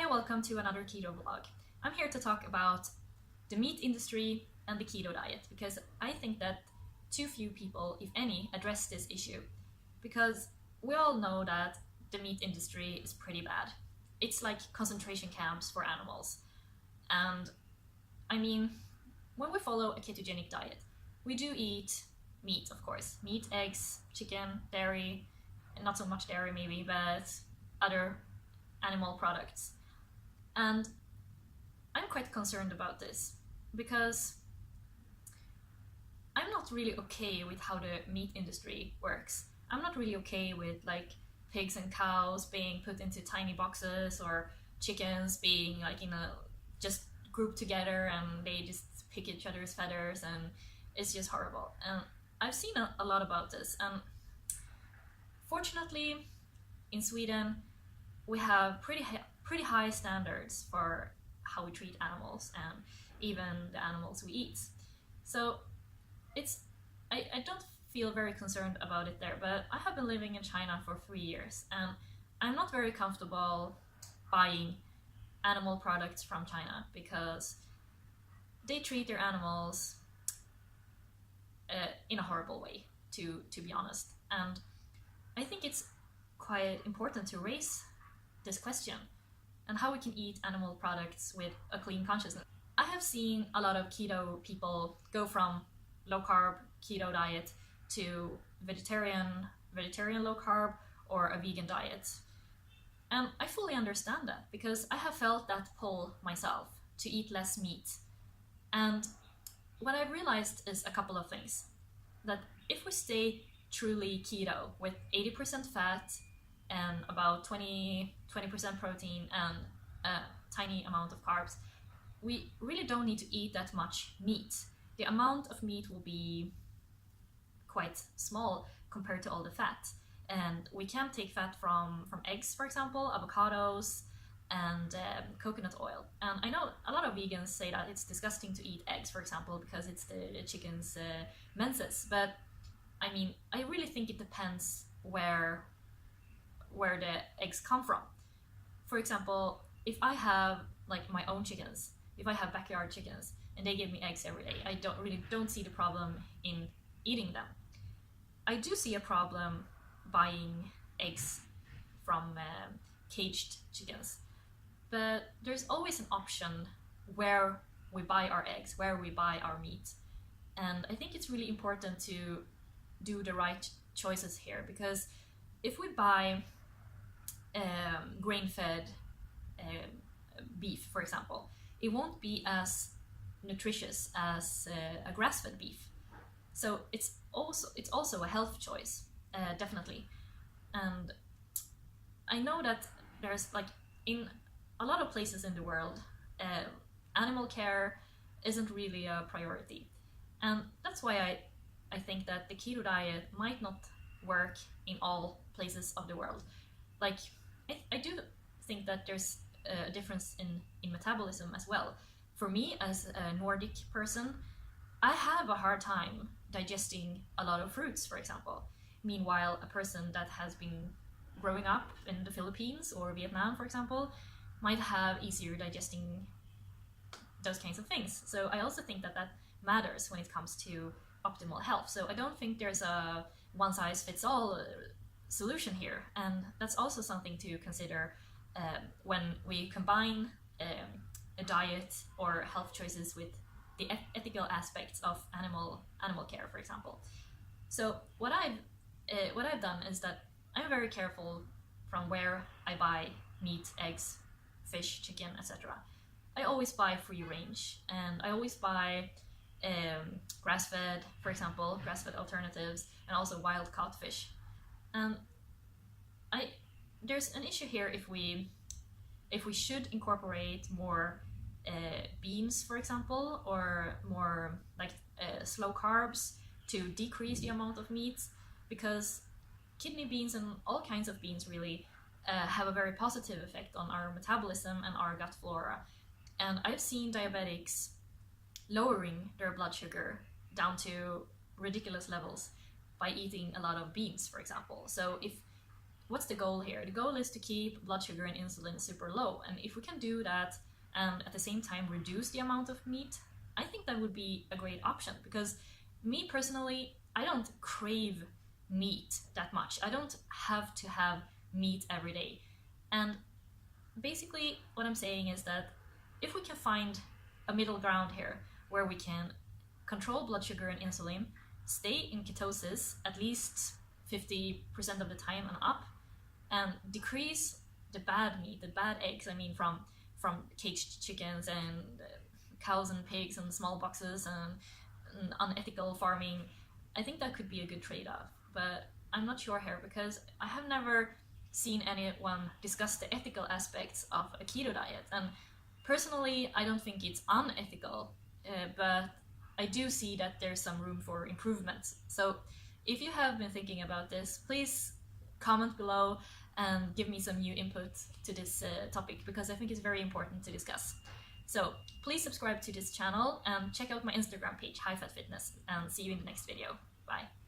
and welcome to another keto vlog. I'm here to talk about the meat industry and the keto diet because I think that too few people, if any, address this issue. Because we all know that the meat industry is pretty bad. It's like concentration camps for animals. And I mean, when we follow a ketogenic diet, we do eat meat, of course. Meat, eggs, chicken, dairy, not so much dairy maybe, but other animal products. And I'm quite concerned about this because I'm not really okay with how the meat industry works. I'm not really okay with like pigs and cows being put into tiny boxes or chickens being like just grouped together and they just pick each other's feathers, and it's just horrible. And I've seen a lot about this, and fortunately in Sweden we have pretty high standards for how we treat animals and even the animals we eat. So I don't feel very concerned about it there, but I have been living in China for 3 years and I'm not very comfortable buying animal products from China because they treat their animals in a horrible way, to be honest. And I think it's quite important to raise this question and how we can eat animal products with a clean consciousness. I have seen a lot of keto people go from low carb keto diet to vegetarian low carb or a vegan diet. And I fully understand that because I have felt that pull myself to eat less meat. And what I've realized is a couple of things. That if we stay truly keto with 80% fat and about 20% protein and a tiny amount of carbs, we really don't need to eat that much meat. The amount of meat will be quite small compared to all the fat. And we can take fat from eggs, for example, avocados, and coconut oil. And I know a lot of vegans say that it's disgusting to eat eggs, for example, because it's the chicken's menses. But I mean, I really think it depends where the eggs come from. For example, if I have like my own chickens, if I have backyard chickens and they give me eggs every day, I don't see the problem in eating them. I do see a problem buying eggs from caged chickens, but there's always an option where we buy our eggs, where we buy our meat. And I think it's really important to do the right choices here, because if we buy grain-fed beef, for example, it won't be as nutritious as a grass-fed beef. So it's also a health choice, definitely. And I know that there's like in a lot of places in the world, animal care isn't really a priority, and that's why I think that the keto diet might not work in all places of the world. Like I do think that there's a difference in metabolism as well. For me, as a Nordic person, I have a hard time digesting a lot of fruits, for example. Meanwhile, a person that has been growing up in the Philippines or Vietnam, for example, might have easier digesting those kinds of things. So I also think that matters when it comes to optimal health. So I don't think there's a one-size-fits-all solution here, and that's also something to consider when we combine a diet or health choices with the ethical aspects of animal care, for example. So what I've done is that I'm very careful from where I buy meat, eggs, fish, chicken, etc. I always buy free range, and I always buy grass-fed, for example, grass-fed alternatives, and also wild-caught fish. And there's an issue here if we should incorporate more beans, for example, or more like slow carbs to decrease the amount of meat, because kidney beans and all kinds of beans really have a very positive effect on our metabolism and our gut flora. And I've seen diabetics lowering their blood sugar down to ridiculous levels by eating a lot of beans, for example. So if what's the goal here? The goal is to keep blood sugar and insulin super low. And if we can do that and at the same time reduce the amount of meat, I think that would be a great option. Because me personally, I don't crave meat that much. I don't have to have meat every day. And basically what I'm saying is that if we can find a middle ground here where we can control blood sugar and insulin, stay in ketosis at least 50% of the time and up, and decrease the bad meat, the bad eggs, I mean from caged chickens and cows and pigs and small boxes and unethical farming, I think that could be a good trade-off. But I'm not sure here because I have never seen anyone discuss the ethical aspects of a keto diet. And personally, I don't think it's unethical, but I do see that there's some room for improvement. So if you have been thinking about this, please comment below and give me some new input to this topic, because I think it's very important to discuss. So please subscribe to this channel and check out my Instagram page, High Fat Fitness, and see you in the next video. Bye.